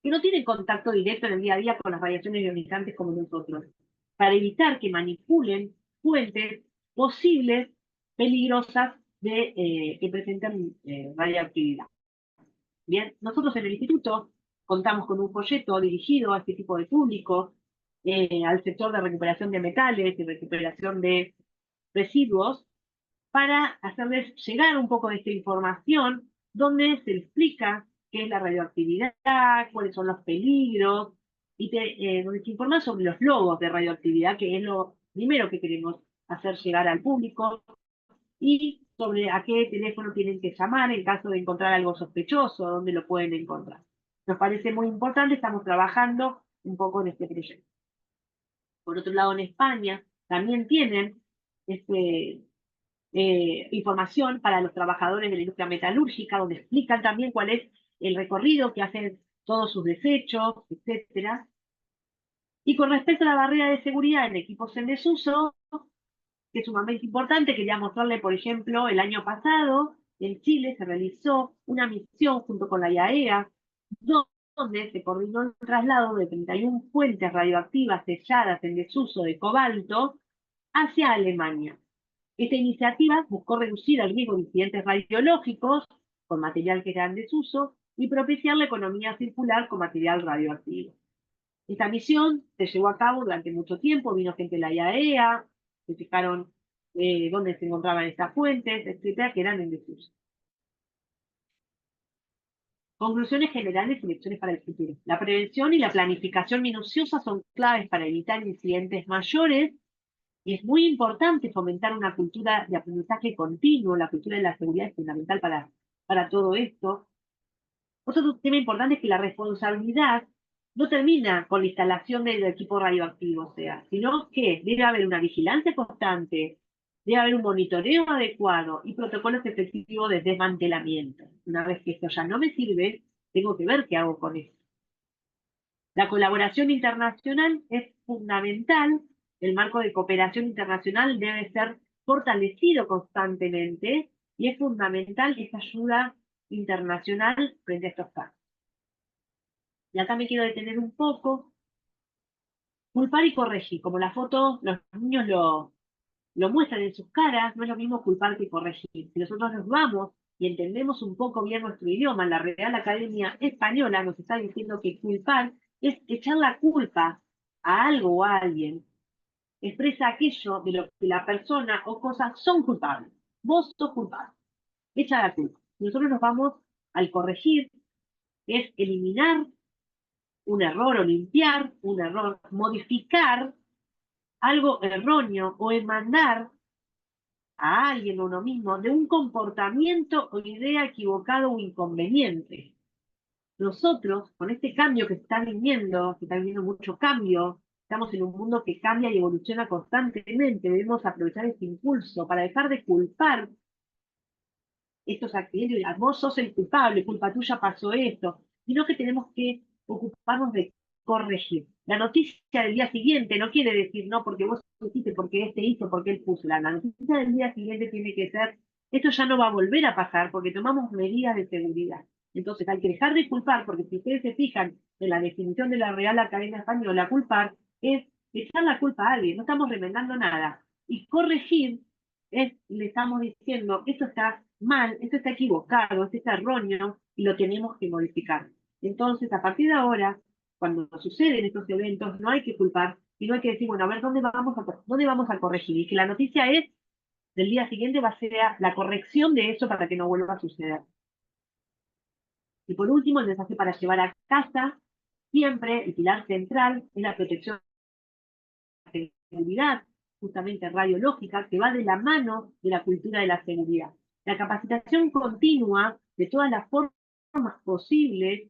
[SPEAKER 2] que no tienen contacto directo en el día a día con las radiaciones ionizantes como nosotros, para evitar que manipulen fuentes posibles peligrosas que presenten radioactividad. Bien, nosotros en el instituto contamos con un folleto dirigido a este tipo de público, al sector de recuperación de metales y recuperación de residuos, para hacerles llegar un poco de esta información, donde se explica qué es la radioactividad, cuáles son los peligros, y donde se informa sobre los logos de radioactividad, que es lo primero que queremos hacer llegar al público, y sobre a qué teléfono tienen que llamar en caso de encontrar algo sospechoso, dónde lo pueden encontrar. Nos parece muy importante, estamos trabajando un poco en este proyecto. Por otro lado, en España también tienen información para los trabajadores de la industria metalúrgica, donde explican también cuál es el recorrido que hacen todos sus desechos, etcétera. Y con respecto a la barrera de seguridad en equipos en desuso, que es sumamente importante, quería mostrarle, por ejemplo, el año pasado en Chile se realizó una misión junto con la IAEA, donde se coordinó el traslado de 31 fuentes radioactivas selladas en desuso de cobalto hacia Alemania. Esta iniciativa buscó reducir el riesgo de incidentes radiológicos con material que era en desuso y propiciar la economía circular con material radioactivo. Esta misión se llevó a cabo durante mucho tiempo, vino gente de la IAEA, se fijaron dónde se encontraban estas fuentes, etcétera, que eran en desuso. Conclusiones generales y lecciones para el futuro. La prevención y la planificación minuciosa son claves para evitar incidentes mayores y es muy importante fomentar una cultura de aprendizaje continuo. La cultura de la seguridad es fundamental para todo esto. Otro tema importante es que la responsabilidad no termina con la instalación del equipo radioactivo, o sea, sino que debe haber una vigilancia constante, debe haber un monitoreo adecuado y protocolos efectivos de desmantelamiento. Una vez que esto ya no me sirve, tengo que ver qué hago con esto. La colaboración internacional es fundamental. El marco de cooperación internacional debe ser fortalecido constantemente y es fundamental esta ayuda internacional frente a estos casos. Y acá me quiero detener un poco. Culpar y corregir, como la foto, los niños lo muestran en sus caras, no es lo mismo culpar que corregir. Si nosotros nos vamos y entendemos un poco bien nuestro idioma, la Real Academia Española nos está diciendo que culpar es echar la culpa a algo o a alguien. Expresa aquello de lo que la persona o cosas son culpables. Vos sos culpable. Echa la culpa. Nosotros nos vamos al corregir, que es eliminar un error o limpiar un error, modificar algo erróneo o emanar a alguien o uno mismo de un comportamiento o idea equivocado o inconveniente. Nosotros, con este cambio que se está viviendo mucho cambio, estamos en un mundo que cambia y evoluciona constantemente, debemos aprovechar este impulso para dejar de culpar estos accidentes, vos sos el culpable, culpa tuya pasó esto, sino que tenemos que ocuparnos de corregir. La noticia del día siguiente no quiere decir, no, porque vos hiciste, porque este hizo, porque él puso. La noticia del día siguiente tiene que ser, esto ya no va a volver a pasar porque tomamos medidas de seguridad. Entonces hay que dejar de culpar, porque si ustedes se fijan en la definición de la Real Academia Española, culpar es echar la culpa a alguien, no estamos remendando nada. Y corregir le estamos diciendo, esto está mal, esto está equivocado, esto está erróneo y lo tenemos que modificar. Entonces, a partir de ahora, cuando suceden estos eventos, no hay que culpar, sino hay que decir, bueno, a ver, ¿dónde vamos a corregir? Y que la noticia es, del día siguiente va a ser la corrección de eso para que no vuelva a suceder. Y por último, el mensaje para llevar a casa, siempre el pilar central es la protección de la seguridad, justamente radiológica, que va de la mano de la cultura de la seguridad. La capacitación continua de todas las formas posibles,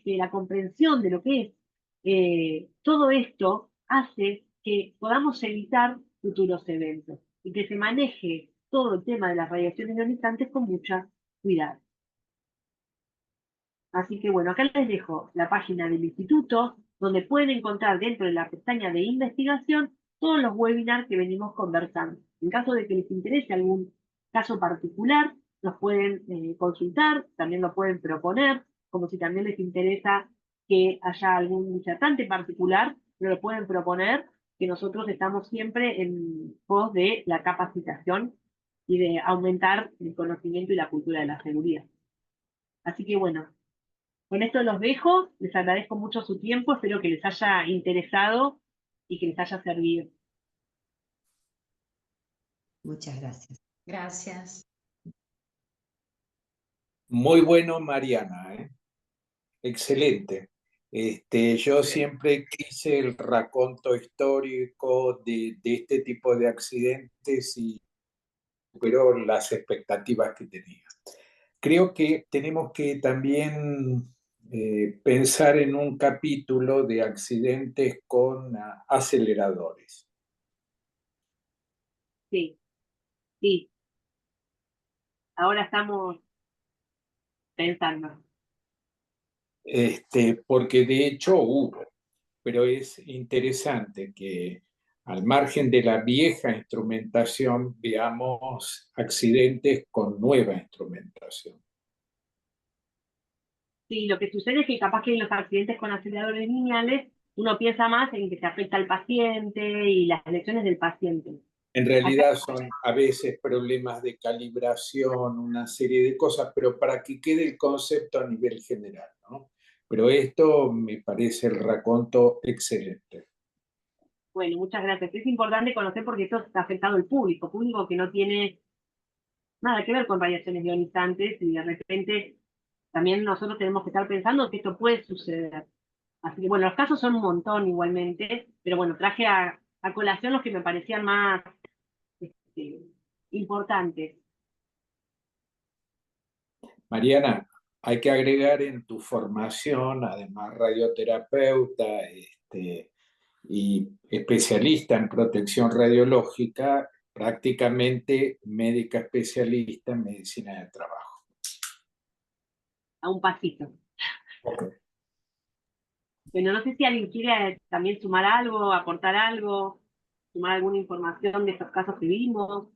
[SPEAKER 2] la comprensión de lo que es todo esto, hace que podamos evitar futuros eventos y que se maneje todo el tema de las radiaciones ionizantes con mucha cuidado. Así que bueno, acá les dejo la página del instituto, donde pueden encontrar dentro de la pestaña de investigación todos los webinars que venimos conversando. En caso de que les interese algún caso particular, nos pueden consultar, también lo pueden proponer, como si también les interesa que haya algún disertante particular, pero lo pueden proponer, que nosotros estamos siempre en pos de la capacitación y de aumentar el conocimiento y la cultura de la seguridad. Así que bueno, con esto los dejo, les agradezco mucho su tiempo, espero que les haya interesado y que les haya servido.
[SPEAKER 3] Muchas gracias.
[SPEAKER 4] Gracias.
[SPEAKER 5] Muy bueno, Mariana, ¿eh? Excelente. Yo siempre quise el raconto histórico de este tipo de accidentes y superó las expectativas que tenía. Creo que tenemos que también pensar en un capítulo de accidentes con aceleradores.
[SPEAKER 2] Sí, sí. Ahora estamos pensando.
[SPEAKER 5] Porque de hecho hubo, pero es interesante que al margen de la vieja instrumentación veamos accidentes con nueva instrumentación.
[SPEAKER 2] Sí, lo que sucede es que capaz que en los accidentes con aceleradores lineales uno piensa más en que se afecta al paciente y las elecciones del paciente.
[SPEAKER 5] En realidad son a veces problemas de calibración, una serie de cosas, pero para que quede el concepto a nivel general, ¿no? Pero esto me parece el raconto excelente.
[SPEAKER 2] Bueno, muchas gracias. Es importante conocer porque esto está afectado al público que no tiene nada que ver con radiaciones ionizantes y de repente también nosotros tenemos que estar pensando que esto puede suceder. Así que bueno, los casos son un montón igualmente, pero bueno, traje a colación los que me parecían más este, importantes.
[SPEAKER 5] Mariana, hay que agregar en tu formación, además radioterapeuta y especialista en protección radiológica, prácticamente médica especialista en medicina del trabajo.
[SPEAKER 2] A un pasito.
[SPEAKER 5] Okay.
[SPEAKER 2] Bueno, no sé si alguien quiere también sumar algo, aportar algo, sumar alguna información de estos casos que vimos.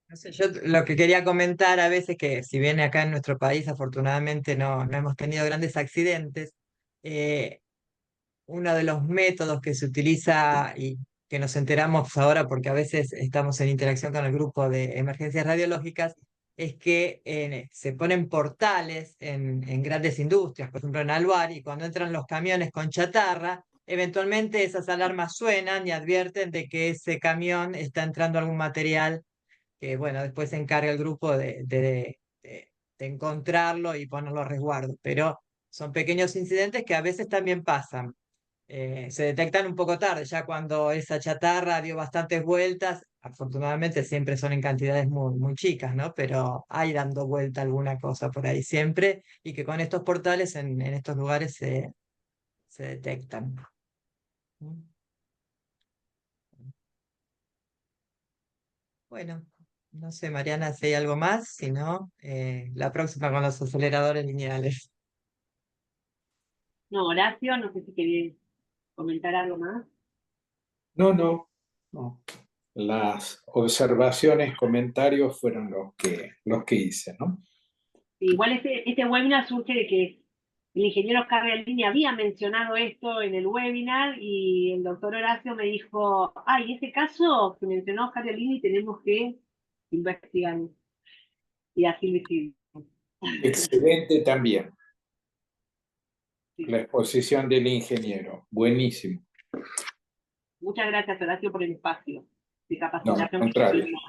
[SPEAKER 1] No sé, yo lo que quería comentar a veces que si bien acá en nuestro país afortunadamente no hemos tenido grandes accidentes, eh, uno de los métodos que se utiliza y que nos enteramos ahora porque a veces estamos en interacción con el grupo de emergencias radiológicas, es que se ponen portales en grandes industrias, por ejemplo en Alvar, y cuando entran los camiones con chatarra, eventualmente esas alarmas suenan y advierten de que ese camión está entrando algún material que, bueno, después se encarga el grupo de encontrarlo y ponerlo a resguardo, pero son pequeños incidentes que a veces también pasan. Se detectan un poco tarde, ya cuando esa chatarra dio bastantes vueltas, afortunadamente siempre son en cantidades muy chicas, ¿no? Pero hay dando vuelta alguna cosa por ahí siempre, y que con estos portales en estos lugares se detectan. ¿Mm? Bueno, no sé, Mariana, si hay algo más, si no, la próxima con los aceleradores lineales.
[SPEAKER 2] No, Horacio, no sé si quería comentar algo más.
[SPEAKER 5] No. Las observaciones, comentarios fueron los que hice, ¿no?
[SPEAKER 2] Igual este webinar surge de que el ingeniero Oscar Realini había mencionado esto en el webinar y el doctor Horacio me dijo, ay, ese caso que mencionó Oscar Realini tenemos que investigar. Y así lo hicimos.
[SPEAKER 5] Excelente también
[SPEAKER 2] Sí.
[SPEAKER 5] la exposición del ingeniero, buenísimo.
[SPEAKER 2] Muchas gracias, Horacio, por el espacio de
[SPEAKER 5] No, al
[SPEAKER 2] capacitación que
[SPEAKER 5] contrario,
[SPEAKER 2] tuvimos.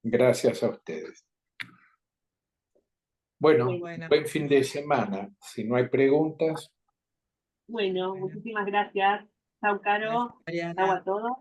[SPEAKER 5] gracias a ustedes. Bueno,
[SPEAKER 1] Bueno,
[SPEAKER 5] buen fin de semana. Si no hay preguntas.
[SPEAKER 2] Bueno,
[SPEAKER 1] bueno,
[SPEAKER 2] muchísimas gracias. Chau,
[SPEAKER 1] gracias,
[SPEAKER 2] Caro. Chau
[SPEAKER 1] Mariana.
[SPEAKER 2] a todos.